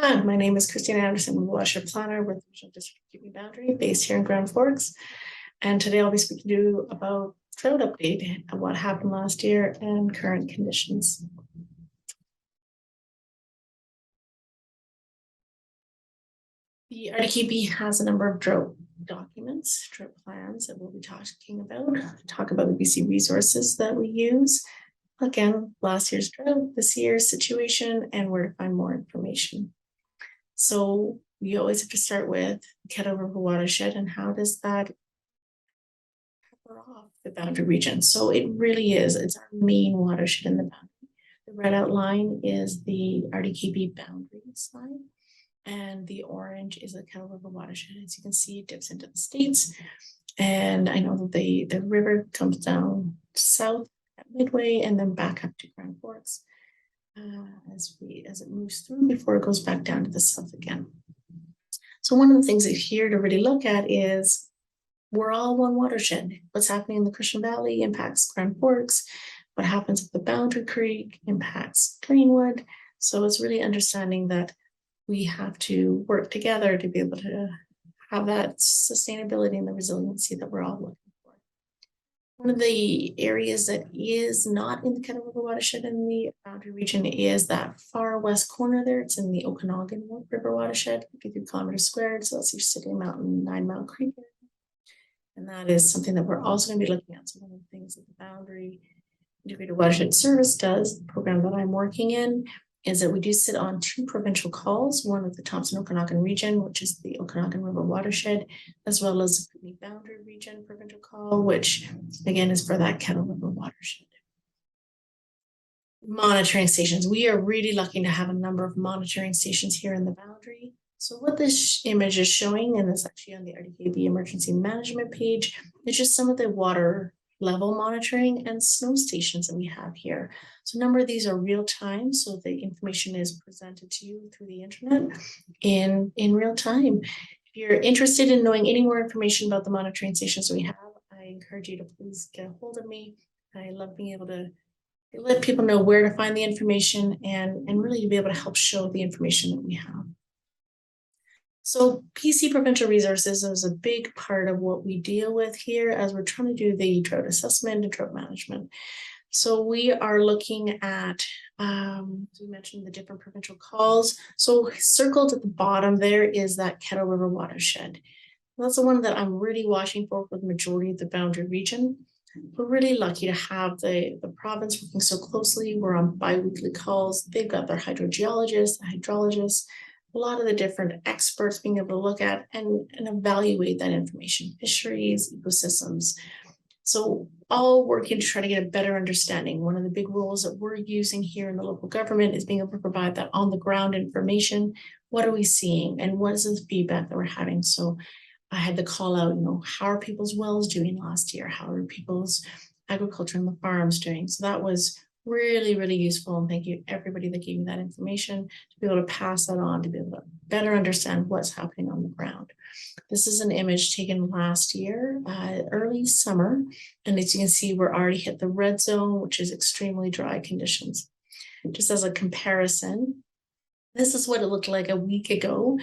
Hi, my name is Christine Anderson, I'm a watershed planner with the Regional District Kootenay Boundary based here in Grand Forks. And today I'll be speaking to you about drought update and what happened last year and current conditions. The RDKB has a number of drought documents, drought plans that we'll be talking about. Talk about the BC resources that we use. Again, last year's drought, this year's situation, and where to find more information. So we always have to start with Kettle River watershed and how does that cover off the boundary region. So it really is, it's our main watershed in the boundary. The red outline is the RDKB boundary side, and the orange is the Kettle River watershed. As you can see, it dips into the states. And I know that the river comes down south at Midway and then back up to Grand Forks. As it moves through before it goes back down to the south again. So one of the things here to really look at is we're all one watershed. What's happening in the Christian Valley impacts Grand Forks. What happens at the Boundary Creek impacts Greenwood. So it's really understanding that we have to work together to be able to have that sustainability and the resiliency that we're all looking for. One of the areas that is not in the Kettle River watershed in the boundary region is that far west corner there. It's in the Okanagan River watershed, 53 kilometers squared. So that's your City Mountain, 9 Mile Creek. And that is something that we're also going to be looking at. So one of the things that the Boundary Integrated Watershed Service does, the program that I'm working in, is that we do sit on 2 provincial calls, one of the Thompson Okanagan region, which is the Okanagan River watershed, as well as the Boundary region provincial call, which again is for that Kettle River watershed. Monitoring stations. We are really lucky to have a number of monitoring stations here in the boundary. So what this image is showing, and it's actually on the RDKB emergency management page, is just some of the water level monitoring and snow stations that we have here. So a number of these are real time, so the information is presented to you through the internet in real time. If you're interested in knowing any more information about the monitoring stations we have, I encourage you to please get a hold of me. I love being able to let people know where to find the information and really to be able to help show the information that we have. So PC Provincial Resources is a big part of what we deal with here as we're trying to do the drought assessment and drought management. So we are looking at, as we mentioned, the different provincial calls. So circled at the bottom there is that Kettle River watershed. That's the one that I'm really watching for the majority of the boundary region. We're really lucky to have the province working so closely. We're on bi-weekly calls. They've got their hydrogeologists, the hydrologists, a lot of the different experts being able to look at and evaluate that information, fisheries, ecosystems. So all working to try to get a better understanding. One of the big roles that we're using here in the local government is being able to provide that on the ground information. What are we seeing and what is the feedback that we're having? So I had to call out, how are people's wells doing last year? How are people's agriculture and the farms doing? So that was really, really useful. And thank you everybody that gave me that information to be able to pass that on, to be able to better understand what's happening on the ground. This is an image taken last year, early summer. And as you can see, we're already hit the red zone, which is extremely dry conditions. Just as a comparison, this is what it looked like a week ago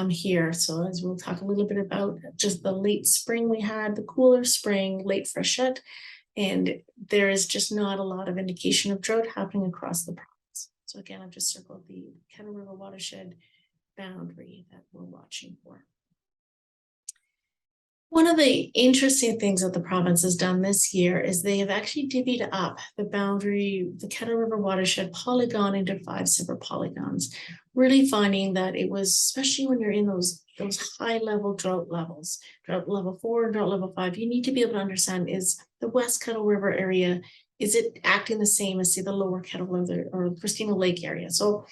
here. So as we'll talk a little bit about just the late spring we had, the cooler spring, late freshet, and there is just not a lot of indication of drought happening across the province. So again, I've just circled the Kettle River watershed boundary that we're watching for. One of the interesting things that the province has done this year is they have actually divvied up the boundary, the Kettle River watershed polygon into 5 separate polygons, really finding that it was, especially when you're in those high level drought levels, drought level 4 and drought level 5, you need to be able to understand, is the West Kettle River area, is it acting the same as, say, the lower Kettle River or Christina Lake area? So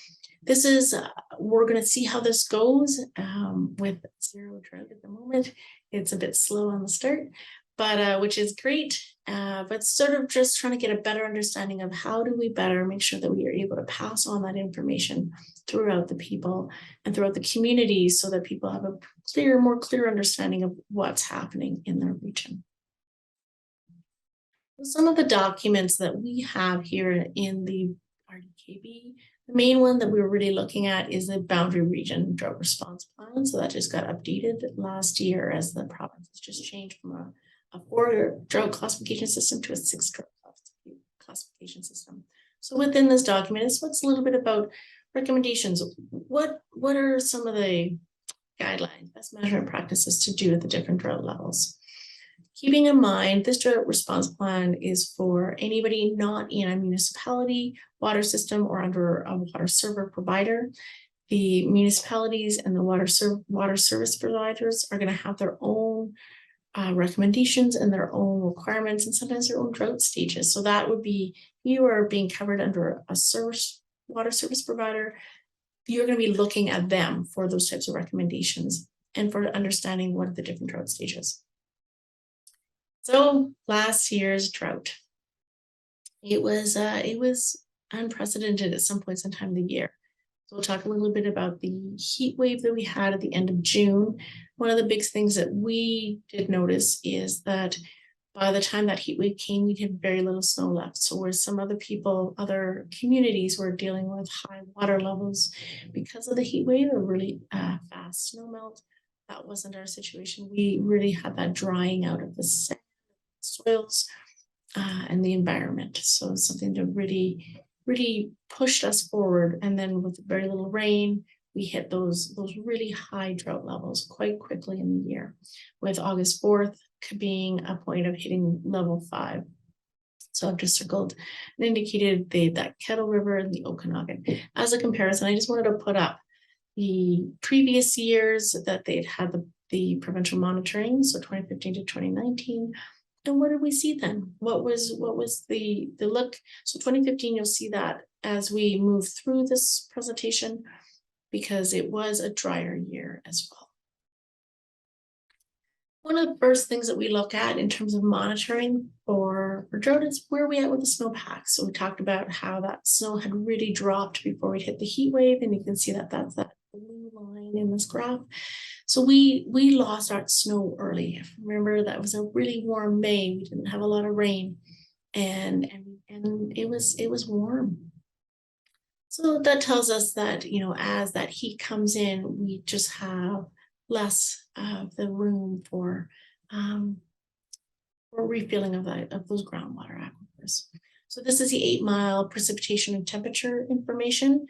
this is, we're going to see how this goes with zero drought at the moment. It's a bit slow on the start, but which is great. But sort of just trying to get a better understanding of how do we better make sure that we are able to pass on that information throughout the people and throughout the community so that people have a more clear understanding of what's happening in their region. Some of the documents that we have here in the RDK RDKB. The main one that we were really looking at is the Boundary Region Drought Response Plan. So that just got updated last year as the province has just changed from a 4 drought classification system to a 6 drought classification system. So within this document, it's what's a little bit about recommendations. What are some of the guidelines, best management practices to do at the different drought levels? Keeping in mind, this drought response plan is for anybody not in a municipality, water system, or under a water server provider. The municipalities and the water service providers are going to have their own recommendations and their own requirements, and sometimes their own drought stages. So that would be, you are being covered under a water service provider. You're going to be looking at them for those types of recommendations and for understanding what are the different drought stages. So last year's drought, it was unprecedented at some points in time of the year. So we'll talk a little bit about the heat wave that we had at the end of June. One of the big things that we did notice is that by the time that heat wave came, we had very little snow left. So where some other communities were dealing with high water levels because of the heat wave or really fast snow melt, that wasn't our situation. We really had that drying out of the soils and the environment. So it's something that really pushed us forward. And then with very little rain, we hit those really high drought levels quite quickly in the year, with August 4th being a point of hitting level 5. So I've just circled and indicated that Kettle River and the Okanagan. As a comparison, I just wanted to put up the previous years that they'd had the provincial monitoring, so 2015 to 2019. And what did we see then? What was the look? So 2015, you'll see that as we move through this presentation, because it was a drier year as well. One of the first things that we look at in terms of monitoring for drought is where we at with the snowpack. So we talked about how that snow had really dropped before we hit the heat wave, and you can see that that's that blue line in this graph. So we lost our snow early. Remember, that was a really warm May. We didn't have a lot of rain, and it was warm. So that tells us that, you know, as that heat comes in, we just have less of the room for refilling of those groundwater aquifers. So this is the 8-mile precipitation and temperature information.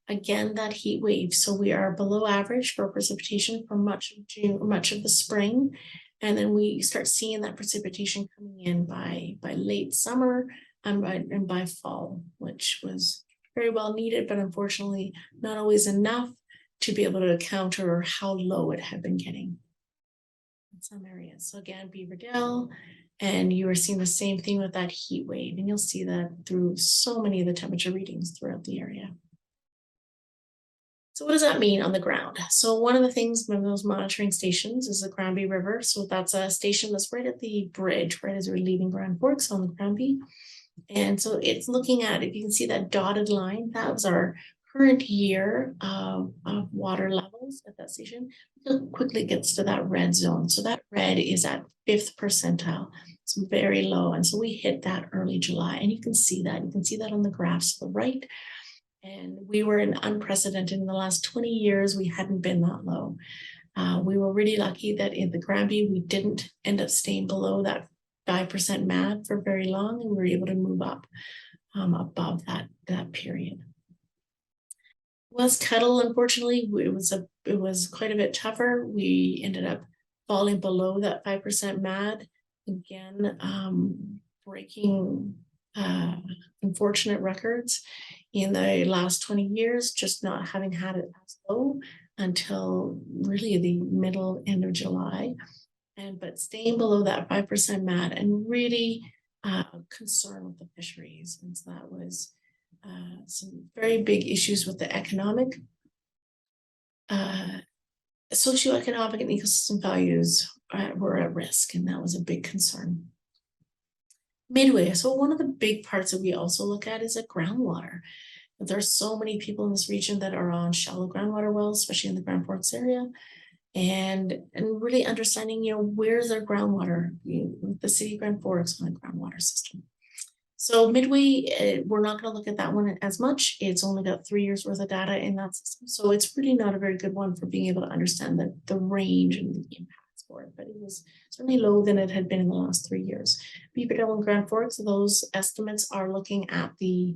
Again, that heat wave. So we are below average for precipitation for much of June, much of the spring. And then we start seeing that precipitation coming in by late summer and by fall, which was very well needed, but unfortunately not always enough to be able to counter how low it had been getting in some areas. So again, Beaverdale, and you are seeing the same thing with that heat wave. And you'll see that through so many of the temperature readings throughout the area. So what does that mean on the ground? So one of the things, one of those monitoring stations is the Granby River. So that's a station that's right at the bridge, right as we're leaving Grand Forks on the Granby. And so it's looking at, if you can see that dotted line, that was our current year of water levels at that station. It quickly gets to that red zone. So that red is at 5th percentile. It's very low. And so we hit that early July. And you can see that. You can see that on the graphs to the right. And we were in unprecedented. In the last 20 years, we hadn't been that low. We were really lucky that in the Granby, we didn't end up staying below that 5% MAD for very long, and we were able to move up above that period. West Kettle, unfortunately, it was quite a bit tougher. We ended up falling below that 5% MAD, again, breaking unfortunate records in the last 20 years, just not having had it as low until really the end of July. But staying below that 5% MAD and really concerned with the fisheries. And so that was some very big issues with the economic, socioeconomic and ecosystem values were at risk, and that was a big concern. Midway, so one of the big parts that we also look at is groundwater. There are so many people in this region that are on shallow groundwater wells, especially in the Grand Forks area. And really understanding, where's their groundwater, the city of Grand Forks on a groundwater system. So Midway, we're not going to look at that one as much. It's only got 3 years worth of data in that system. So it's really not a very good one for being able to understand the range and the impacts for it. But it was certainly lower than it had been in the last 3 years. Beaverdale and Grand Forks, those estimates are looking at the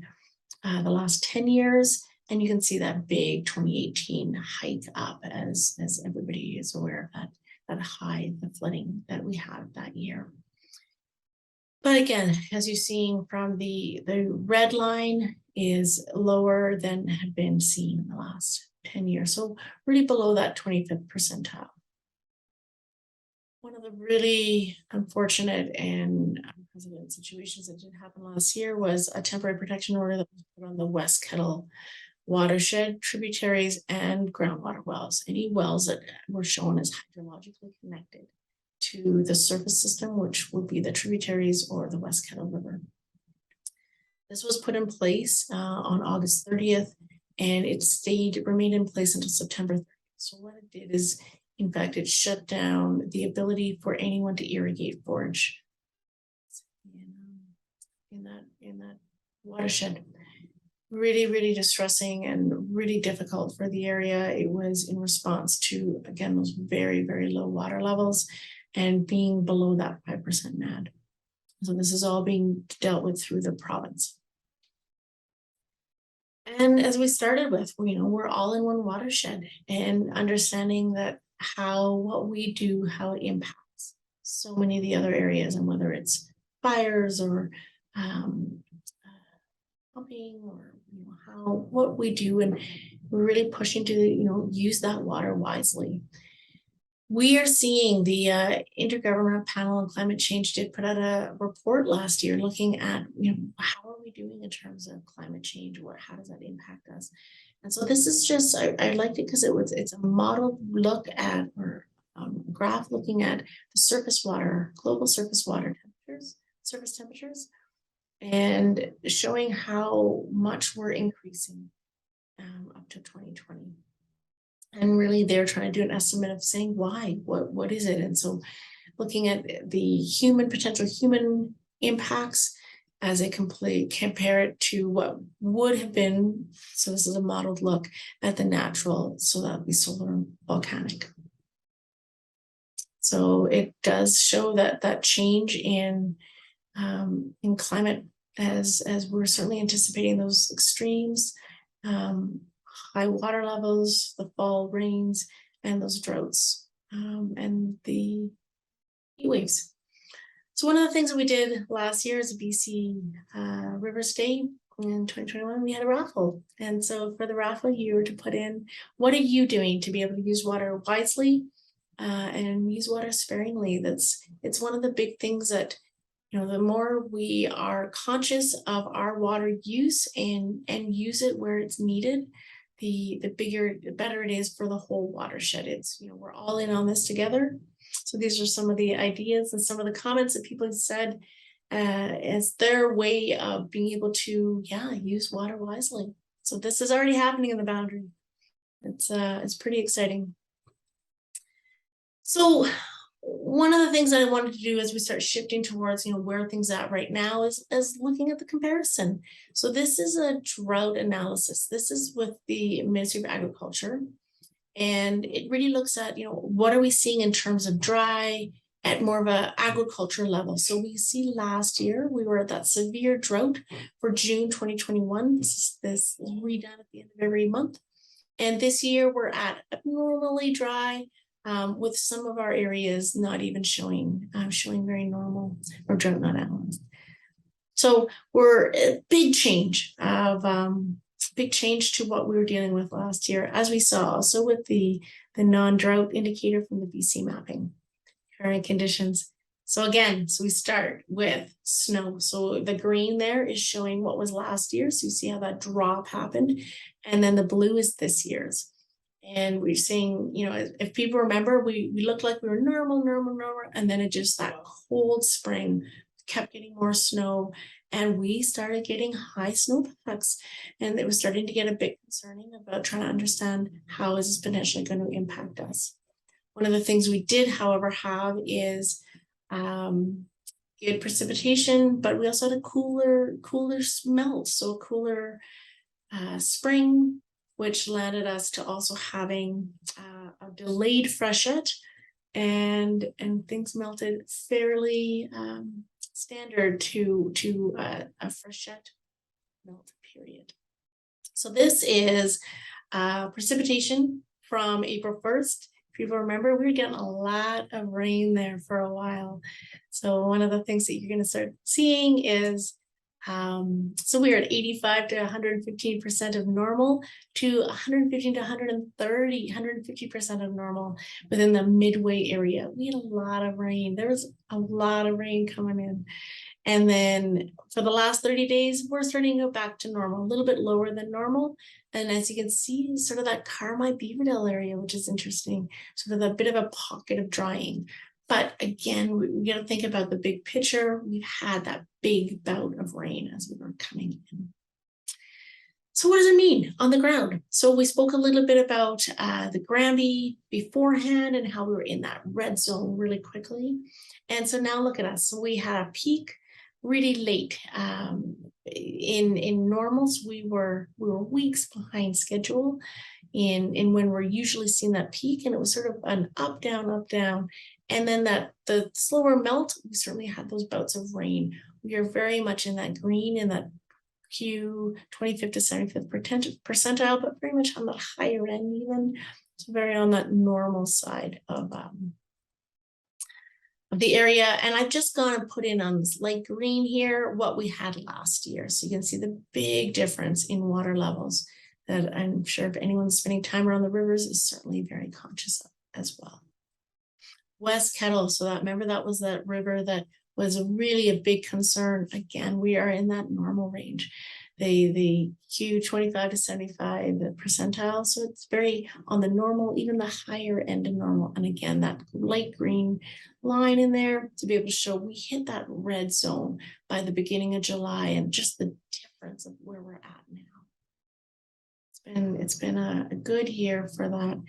last 10 years. And you can see that big 2018 hike up as everybody is aware of that high, the flooding that we had that year. But again, as you're seeing from the red line is lower than had been seen in the last 10 years. So really below that 25th percentile. One of the really unfortunate and unprecedented situations that did happen last year was a temporary protection order that was put on the West Kettle watershed, tributaries, and groundwater wells. Any wells that were shown as hydrologically connected to the surface system, which would be the tributaries or the West Kettle River. This was put in place on August 30th, and it remained in place until September 30th. So what it did is, in fact, it shut down the ability for anyone to irrigate forage in that watershed. Really, really distressing and really difficult for the area. It was in response to, again, those very, very low water levels and being below that 5% NAD. So this is all being dealt with through the province. And as we started with, we're all in one watershed, and understanding that what we do, how it impacts so many of the other areas, and whether it's fires or pumping or what we do, and we're really pushing to use that water wisely. We are seeing the Intergovernmental Panel on Climate Change did put out a report last year looking at how are we doing in terms of climate change, how does that impact us. And so this is just, I liked it because it's a model look at, or graph looking at the surface water, global surface water temperatures, surface temperatures, and showing how much we're increasing up to 2020. And really they're trying to do an estimate of saying why, what is it? And so looking at the potential human impacts as they compare it to what would have been. So this is a modeled look at the natural, so that would be solar and volcanic. So it does show that change in climate as we're certainly anticipating those extremes, high water levels, the fall rains, and those droughts, and the heat waves. So one of the things that we did last year as a BC Rivers Day in 2021, we had a raffle. And so for the raffle, you were to put in, what are you doing to be able to use water wisely and use water sparingly? It's one of the big things that, the more we are conscious of our water use and use it where it's needed, the better it is for the whole watershed. It's, we're all in on this together. So these are some of the ideas and some of the comments that people have said as their way of being able to, use water wisely. So this is already happening in the Boundary. It's pretty exciting. So one of the things that I wanted to do as we start shifting towards, where things at right now is looking at the comparison. So this is a drought analysis. This is with the Ministry of Agriculture. And it really looks at, what are we seeing in terms of dry at more of an agriculture level. So we see last year, we were at that severe drought for June 2021. This is redone at the end of every month. And this year we're at abnormally dry, with some of our areas not even showing very normal or drought not analyzed. So we're a big change to what we were dealing with last year, as we saw also with the non-drought indicator from the BC mapping, current conditions. So again, we start with snow. So the green there is showing what was last year. So you see how that drop happened. And then the blue is this year's. And we're seeing, if people remember, we looked like we were normal. And then it just, that cold spring kept getting more snow. And we started getting high snowpacks. And it was starting to get a bit concerning about trying to understand how is this potentially going to impact us. One of the things we did, however, have is good precipitation, but we also had a cooler melt, so a cooler spring, which landed us to also having a delayed freshet, and things melted fairly standard to a freshet melt period. So this is precipitation from April 1st. If you remember, we were getting a lot of rain there for a while. So one of the things that you're going to start seeing is, so we are at 85 to 115% of normal, to 115 to 130, 150% of normal within the Midway area. We had a lot of rain. There was a lot of rain coming in. And then for the last 30 days, we're starting to go back to normal, a little bit lower than normal. And as you can see, sort of that Carmi Beaverdale area, which is interesting, sort of a bit of a pocket of drying. But again, we got to think about the big picture. We've had that big bout of rain as we were coming in. So what does it mean on the ground? So we spoke a little bit about the Granby beforehand and how we were in that red zone really quickly. And so now look at us. So we had a peak really late. In normals, we were weeks behind schedule in when we're usually seeing that peak, and it was sort of an up, down. And then the slower melt, we certainly had those bouts of rain. We are very much in that green, in that Q 25th to 75th percentile, but very much on the higher end even. So very on that normal side of the area. And I've just gone and put in on this light green here what we had last year. So you can see the big difference in water levels that I'm sure if anyone's spending time around the rivers is certainly very conscious of as well. West Kettle, so that, remember that was that river that was really a big concern. Again, we are in that normal range. The Q 25 to 75 the percentile, so it's very on the normal, even the higher end of normal. And again, that light green line in there to be able to show we hit that red zone by the beginning of July, and just the difference of where we're at now. It's been a good year for that.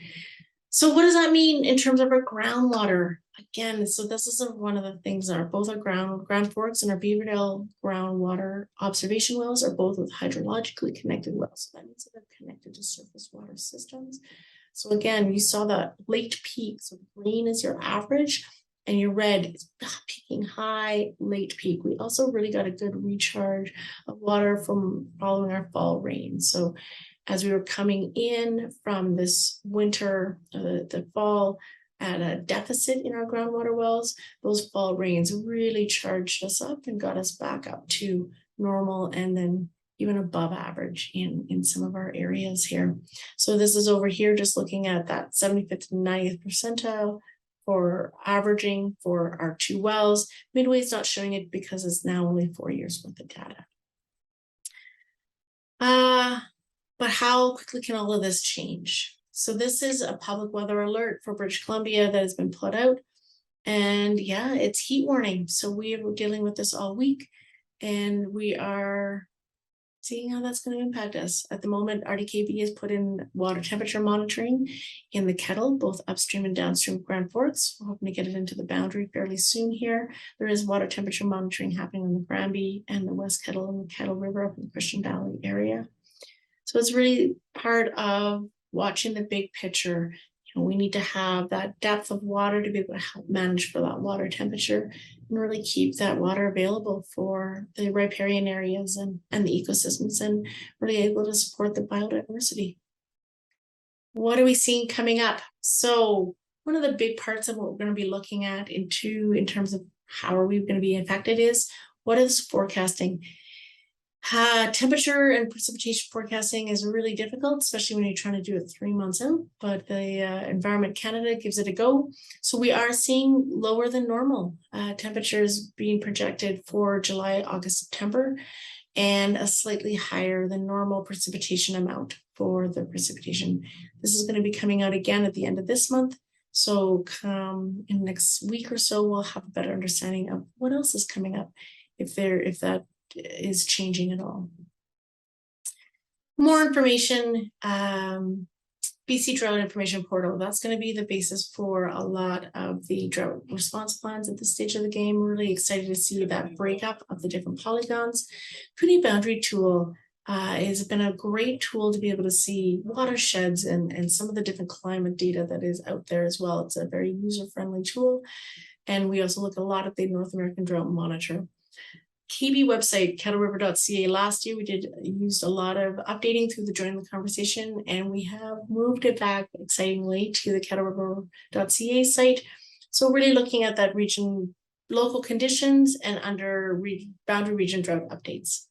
So what does that mean in terms of our groundwater? Again, so this is one of the things that are both our Grand Forks and our Beaverdale groundwater observation wells are both with hydrologically connected wells. So that means that they're connected to surface water systems. So again, you saw that late peak. So green is your average and your red is peaking high, late peak. We also really got a good recharge of water from following our fall rain. So as we were coming in from this winter, the fall, at a deficit in our groundwater wells, those fall rains really charged us up and got us back up to normal, and then even above average in some of our areas here. So this is over here, just looking at that 75th to 90th percentile for averaging for our two wells. Midway is not showing it because it's now only 4 years worth of data. But how quickly can all of this change? So this is a public weather alert for British Columbia that has been put out. And yeah, it's heat warning. So we are dealing with this all week, and we are seeing how that's going to impact us. At the moment, RDKB has put in water temperature monitoring in the kettle, both upstream and downstream of Grand Forks. We're hoping to get it into the boundary fairly soon here. There is water temperature monitoring happening in the Granby and the West Kettle and the Kettle River up in the Christian Valley area. So it's really part of watching the big picture. You know, we need to have that depth of water to be able to help manage for that water temperature and really keep that water available for the riparian areas and the ecosystems, and really able to support the biodiversity. What are we seeing coming up? So one of the big parts of what we're going to be looking at in terms of how are we going to be affected is what is forecasting. Temperature and precipitation forecasting is really difficult, especially when you're trying to do it 3 months out, but the Environment Canada gives it a go. So we are seeing lower than normal temperatures being projected for July, August, September, and a slightly higher than normal precipitation amount for the precipitation. This is going to be coming out again at the end of this month. So come in the next week or so, we'll have a better understanding of what else is coming up, if that is changing at all. More information BC Drought Information Portal, that's going to be the basis for a lot of the drought response plans at this stage of the game. We're really excited to see that breakup of the different polygons. Kootenay Boundary Tool has been a great tool to be able to see watersheds and some of the different climate data that is out there as well. It's a very user-friendly tool. And we also look a lot at the North American Drought Monitor. KB website, kettleriver.ca. Last year, we used a lot of updating through the Join the Conversation, and we have moved it back excitingly to the kettleriver.ca site. So really looking at that region, local conditions, and under boundary region drought updates.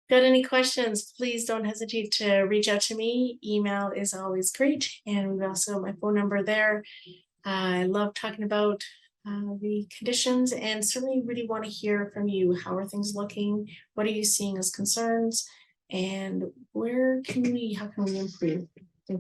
Got any questions, please don't hesitate to reach out to me. Email is always great. And we've also got my phone number there. I love talking about the conditions, and certainly really want to hear from you. How are things looking? What are you seeing as concerns? And how can we improve?